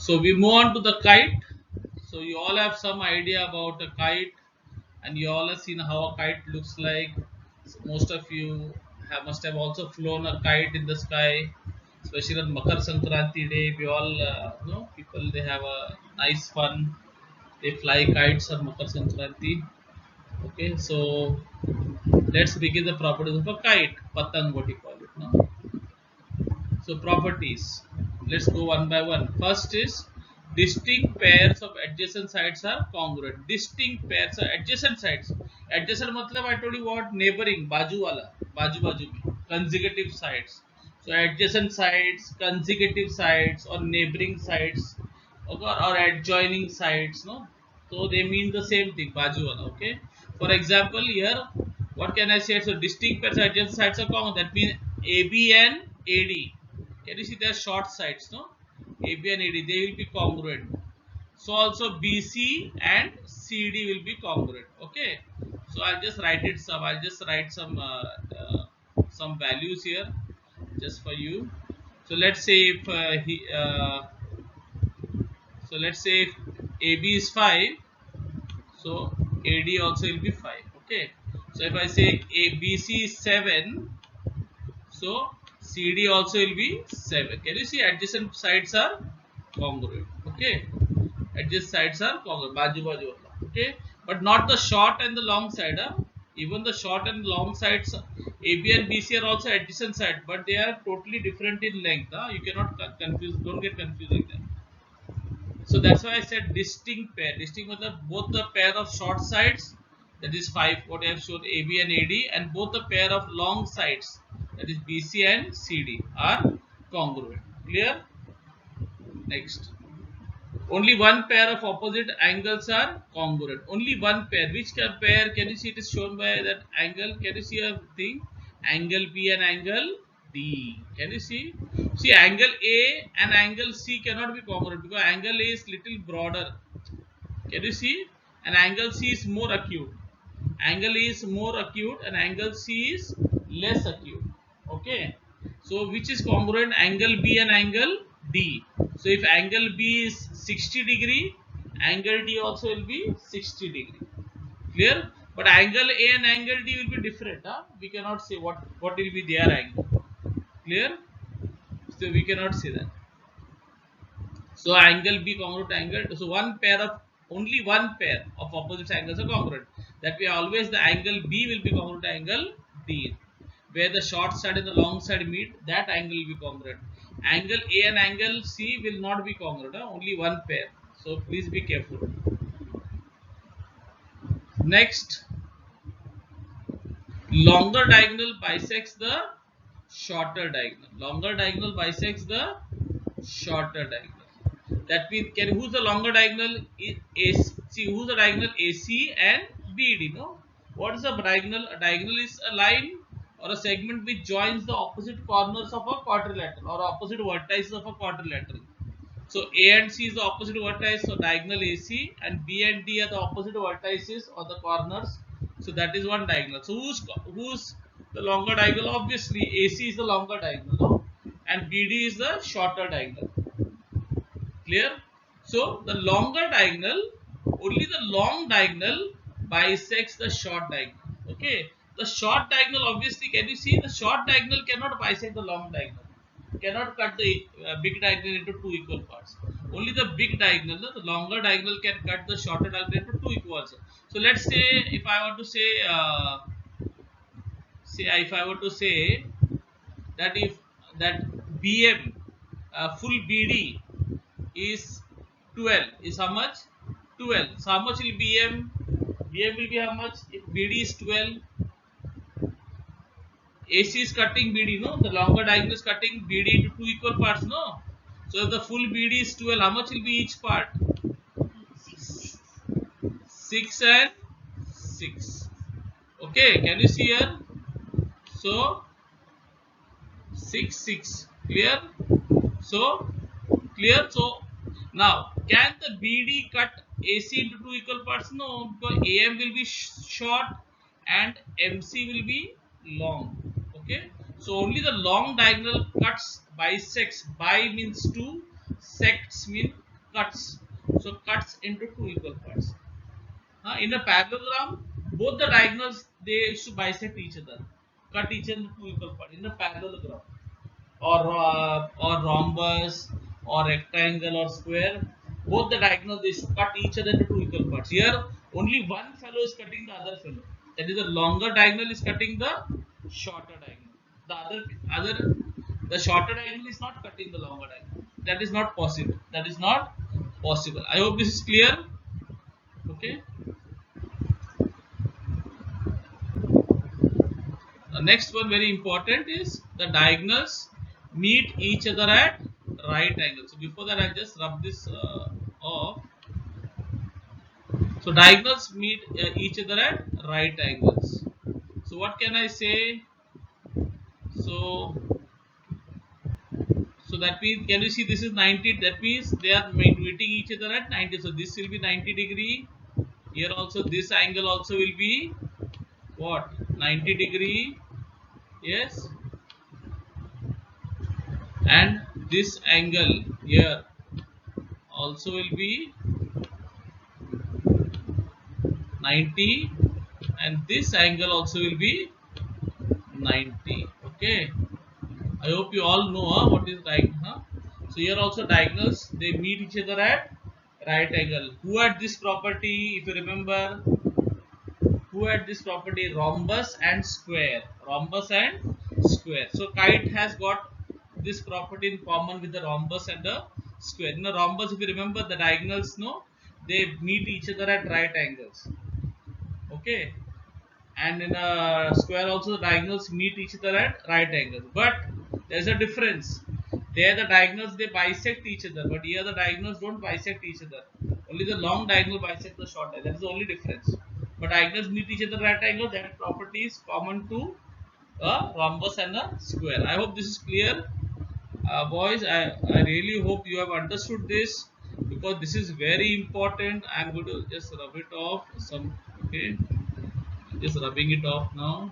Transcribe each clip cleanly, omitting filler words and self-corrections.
So we move on to the kite. So you all have some idea about a kite, and you all have seen how a kite looks like. So most of you must have also flown a kite in the sky, especially on Makar Sankranti day. We all know people, they have a nice fun. They fly kites on Makar Sankranti. Okay, so let's begin the properties of a kite. Patang, what you call it, no? So properties. Let's go one by one. First is distinct pairs of adjacent sides are congruent. Distinct pairs of adjacent sides. Adjacent matlab I told you what, neighboring, baju wala, baju mein. Consecutive sides. So adjacent sides, consecutive sides, or neighboring sides, or adjoining sides, no. So they mean the same thing, baju wala. Okay. For example, here, what can I say? So distinct pairs of adjacent sides are common. That means AB and AD. Can you see their short sides, no? AB and AD, they will be congruent. So also BC and CD will be congruent. Okay. So I'll just write it some. I'll just write some values here just for you. So let's say if let's say if AB is 5, so AD also will be 5. Okay. So if I say ABC is 7, so CD also will be 7. Can you see adjacent sides are congruent? Okay. Adjacent sides are congruent. Baju baju. Okay. But not the short and the long side. Huh? Even the short and long sides, AB and BC are also adjacent sides, but they are totally different in length. Huh? You cannot confuse. Don't get confused like that. So that's why I said distinct pair. Distinct means both the pair of short sides, that is 5, what I have shown, AB and AD, and both the pair of long sides, that is BC and CD, are congruent. Clear? Next. Only one pair of opposite angles are congruent. Only one pair. Which pair? Can you see it is shown by that angle? Can you see a thing? Angle B and angle D. Can you see? See, angle A and angle C cannot be congruent because angle A is little broader. Can you see? And angle C is more acute. Angle A is more acute and angle C is less acute. Okay. So which is congruent? Angle B and angle D. So if angle B is 60 degree, angle D also will be 60 degree. Clear? But angle A and angle D will be different. Huh? We cannot say what will be their angle. Clear? So we cannot say that. So angle B congruent to angle. So only one pair of opposite angles are congruent. That way always the angle B will be congruent to angle D. Where the short side and the long side meet, that angle will be congruent. Angle A and angle C will not be congruent. Only one pair. So please be careful. Next, longer diagonal bisects the shorter diagonal. Longer diagonal bisects the shorter diagonal. That means, who's the longer diagonal? See, who's the diagonal? AC and BD. No, what is a diagonal? A diagonal is a line or a segment which joins the opposite corners of a quadrilateral or opposite vertices of a quadrilateral. So A and C is the opposite vertex, so diagonal AC, and B and D are the opposite vertices or the corners. So that is one diagonal. So who's the longer diagonal? Obviously AC is the longer diagonal, no? And BD is the shorter diagonal. Clear? So the longer diagonal, only the long diagonal bisects the short diagonal. Okay. The short diagonal, obviously, can you see the short diagonal cannot bisect the long diagonal? Cannot cut the big diagonal into two equal parts. Only the big diagonal, the longer diagonal, can cut the shorter diagonal into two equals. So let's say if I want to say, if I were to say that if that BM full BD is 12, is how much? 12. So how much will BM? BM will be how much? If BD is 12, AC is cutting BD, no? The longer diagonal is cutting BD into two equal parts, no? So if the full BD is 12, how much will be each part? 6 and 6. Okay, can you see here? So 6, 6. Clear? So clear? So now, can the BD cut AC into two equal parts? No, because AM will be short and MC will be long. Okay, so only the long diagonal cuts bisects. Bi means two, sects mean cuts. So cuts into two equal parts. In a parallelogram, both the diagonals they should bisect each other, cut each other into two equal parts. In a parallelogram, or rhombus, or rectangle, or square, both the diagonals they should cut each other into two equal parts. Here, only one fellow is cutting the other fellow. That is, the longer diagonal is cutting the shorter diagonal. The shorter diagonal is not cutting the longer diagonal. That is not possible. That is not possible. I hope this is clear. Okay. The next one, very important, is the diagonals meet each other at right angles. So before that, I'll just rub this off. So diagonals meet each other at right angles. So what can I say? So that means, can you see this is 90? That means they are meeting each other at 90. So this will be 90 degree. Here also this angle also will be what? 90 degree. Yes. And this angle here also will be 90, and this angle also will be 90. Okay, I hope you all know what is diagonal. So here also diagonals they meet each other at right angle. Who had this property? If you remember, who had this property? Rhombus and square. Rhombus and square. So kite has got this property in common with the rhombus and the square. In the rhombus, if you remember, the diagonals, no, they meet each other at right angles. Okay, and in a square also the diagonals meet each other at right angles, but there's a difference. There the diagonals they bisect each other, but here the diagonals don't bisect each other. Only the long diagonal bisects the short diagonal. That is the only difference. But diagonals meet each other at right angle. That property is common to a rhombus and a square. I hope this is clear. Boys, I really hope you have understood this, because this is very important. I'm going to just rub it off some. Okay, just rubbing it off now.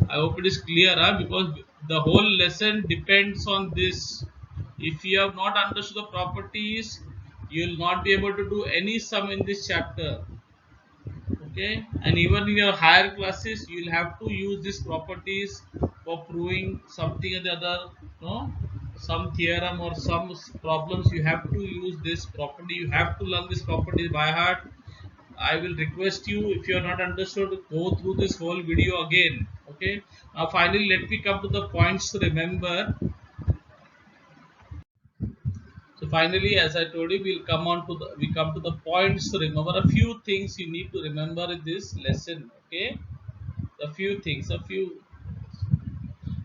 I hope it is clear, because the whole lesson depends on this. If you have not understood the properties, you will not be able to do any sum in this chapter. Okay, and even in your higher classes, you will have to use these properties for proving something or the other. No, some theorem or some problems, you have to use this property. You have to learn this property by heart. I will request you, if you are not understood, go through this whole video again. Okay. Now finally, let me come to the points to remember. So finally, as I told you, we come to the points to remember. A few things you need to remember in this lesson. Okay. A few things.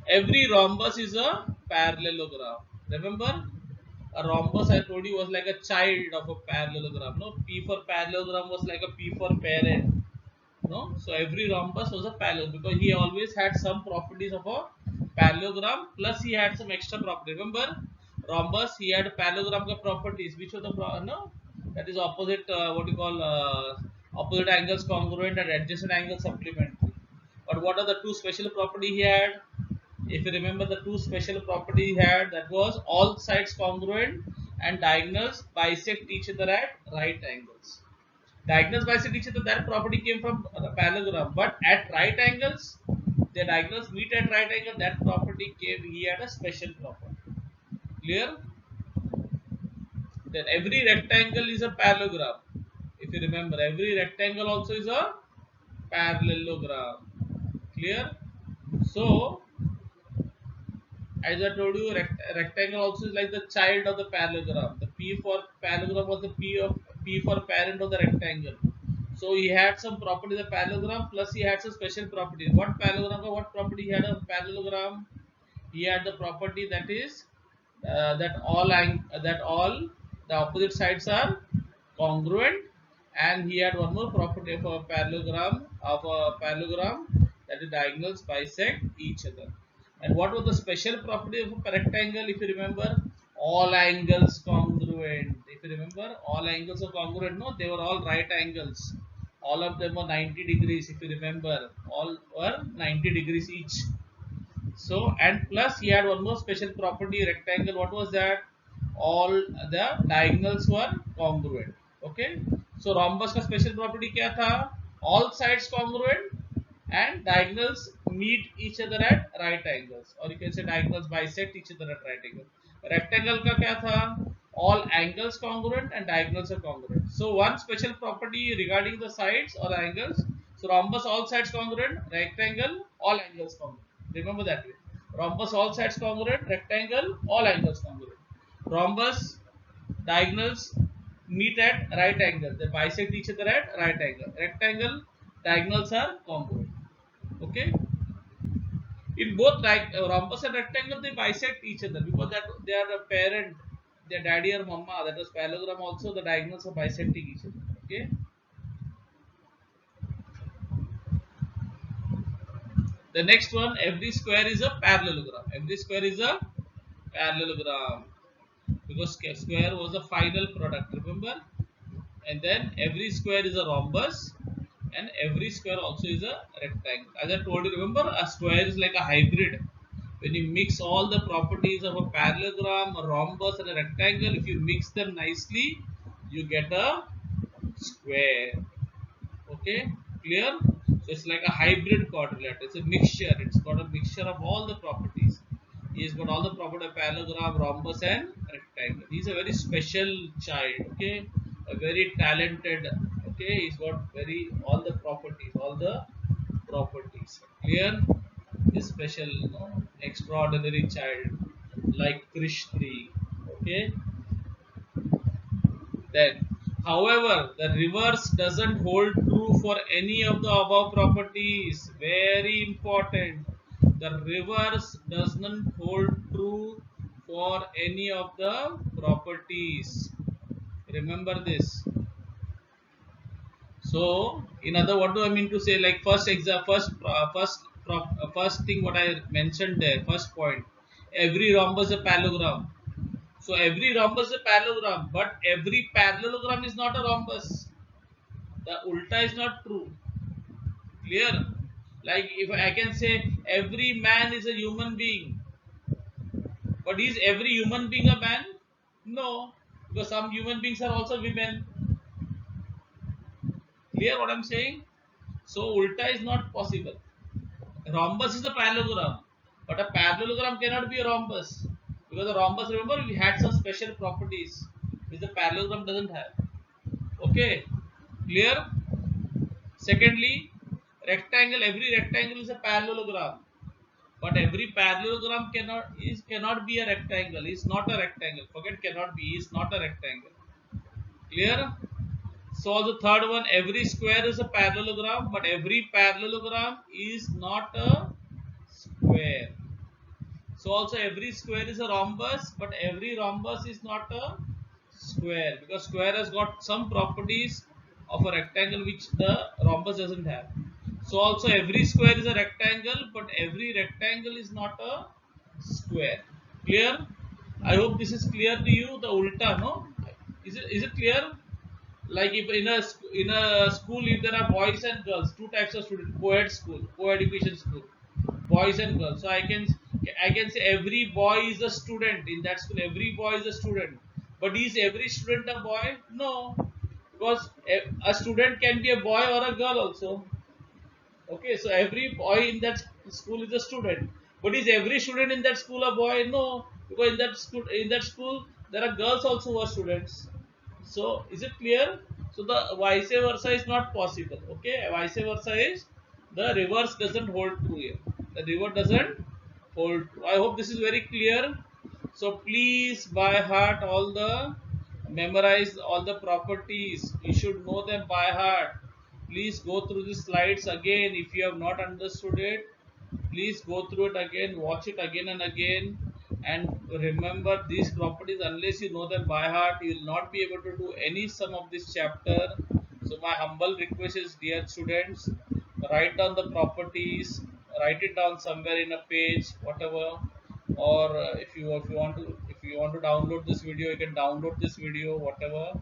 Every rhombus is a parallelogram. Remember, a rhombus I told you was like a child of a parallelogram. No, P for parallelogram was like a P for parent. No, so every rhombus was a parallelogram, because he always had some properties of a parallelogram, plus he had some extra property. Remember, rhombus, he had parallelogram properties, which were the no, that is opposite, what you call, opposite angles congruent and adjacent angles supplementary. But what are the two special property he had? If you remember, the two special property he had, that was all sides congruent and diagonals bisect each other at right angles. Diagonals bisect each other, that property came from the parallelogram, but at right angles, the diagonals meet at right angle, that property came, he had a special property. Clear? Then every rectangle is a parallelogram. If you remember, every rectangle also is a parallelogram. Clear? So as I told you, rectangle also is like the child of the parallelogram. The P for parallelogram was the P for parent of the rectangle. So he had some property of the parallelogram, plus he had some special properties. What parallelogram or what property he had of parallelogram? He had the property that is that all the opposite sides are congruent, and he had one more property of a parallelogram, that the diagonals bisect each other. And what was the special property of a rectangle? If you remember, all angles congruent. If you remember, all angles are congruent. No, they were all right angles. All of them were 90 degrees. If you remember, all were 90 degrees each. So, and plus he had one more special property rectangle. What was that? all the diagonals were congruent. Okay, so rhombus का special property क्या था? All sides congruent and diagonals meet each other at right angles, or you can say diagonals bisect each other at right angle. Rectangle का क्या था? All angles congruent and diagonals are congruent. So one special property regarding the sides or angles. So rhombus all sides congruent, rectangle all angles congruent. Remember that way. Rhombus all sides congruent, rectangle all angles congruent. Rhombus diagonals meet at right angle. They bisect each other at right angle. Rectangle diagonals are congruent. Okay. In both rhombus and rectangle, they bisect each other because that they are a parent, their daddy or mama. That was parallelogram also. The diagonals are bisecting each other. Okay. The next one, every square is a parallelogram. Every square is a parallelogram because square was the final product. Remember, and then every square is a rhombus and every square also is a rectangle. As I told you, remember, a square is like a hybrid. When you mix all the properties of a parallelogram, a rhombus and a rectangle, if you mix them nicely, you get a square. Okay, clear? So it's like a hybrid quadrilateral. It's a mixture. It's got a mixture of all the properties. He's got all the properties of parallelogram, rhombus, and rectangle. He's a very special child. Okay, a very talented. Okay, he's got very all the properties, all the properties. Clear? He's special, extraordinary child like Krishna. Okay. Then, however, the reverse doesn't hold true for any of the above properties. Very important. The reverse doesn't hold true for any of the properties. Remember this. So, in other, what do I mean to say? Like first exam, first thing what I mentioned there, first point. Every rhombus is a parallelogram. So every rhombus is a parallelogram, but every parallelogram is not a rhombus. The ulta is not true. Clear? Like if I can say every man is a human being, but is every human being a man? No, because some human beings are also women. Clear what I'm saying? So ulta is not possible. Rhombus is a parallelogram, but a parallelogram cannot be a rhombus because the rhombus, remember, we had some special properties which the parallelogram doesn't have. Okay, clear? Secondly, rectangle, every rectangle is a parallelogram, but every parallelogram cannot be a rectangle. It's not a rectangle. Forget cannot be. It's not a rectangle. Clear? So the third one, every square is a parallelogram, but every parallelogram is not a square. So also every square is a rhombus, but every rhombus is not a square because square has got some properties of a rectangle which the rhombus doesn't have. So also every square is a rectangle, but every rectangle is not a square. Clear? I hope this is clear to you. The ulta, no? Is it clear? Like if in a school, if there are boys and girls, two types of students, co-ed school, co-education school, boys and girls. So I can say every boy is a student in that school. Every boy is a student, but is every student a boy? No, because a student can be a boy or a girl also. Okay, so every boy in that school is a student, but is every student in that school a boy? No, because in that school there are girls also who are students. So is it clear? So the vice versa is not possible. Okay, vice versa is the reverse doesn't hold true here. The reverse doesn't hold true. I hope this is very clear. So please by heart all the memorize all the properties. You should know them by heart. Please go through the slides again if you have not understood it. Please go through it again, watch it again and again, and remember these properties. Unless you know them by heart, you will not be able to do any sum of this chapter. So my humble request is, dear students, write down the properties, write it down somewhere in a page, whatever, or if you want to download this video, you can download this video, whatever.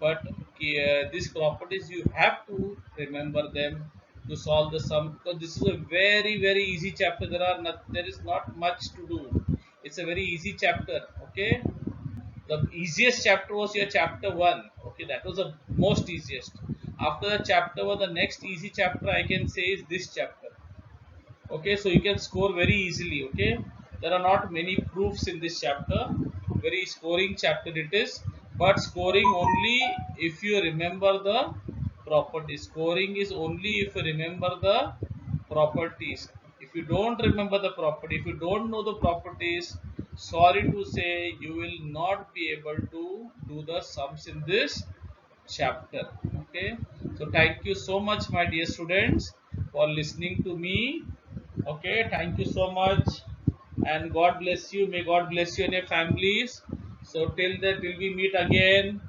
But these properties you have to remember them to solve the sum, because this is a very easy chapter. There is not much to do. It's a very easy chapter. Okay, The easiest chapter was your chapter 1. Okay, that was the most easiest. After the chapter 1, the next easy chapter I can say is this chapter. Okay, so you can score very easily. Okay, there are not many proofs in this chapter, very scoring chapter it is, but scoring only if you remember the properties. Scoring is only if you remember the properties. If you don't remember the property, if you don't know the properties, sorry to say you will not be able to do the sums in this chapter. Okay, so thank you so much my dear students for listening to me. Okay, thank you so much, and God bless you. May God bless you and your families. So till that, till we meet again,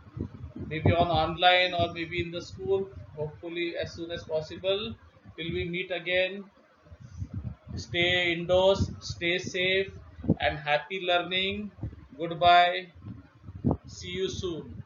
maybe on online or maybe in the school, hopefully as soon as possible. Till we meet again, stay indoors, stay safe, and happy learning. Goodbye, see you soon.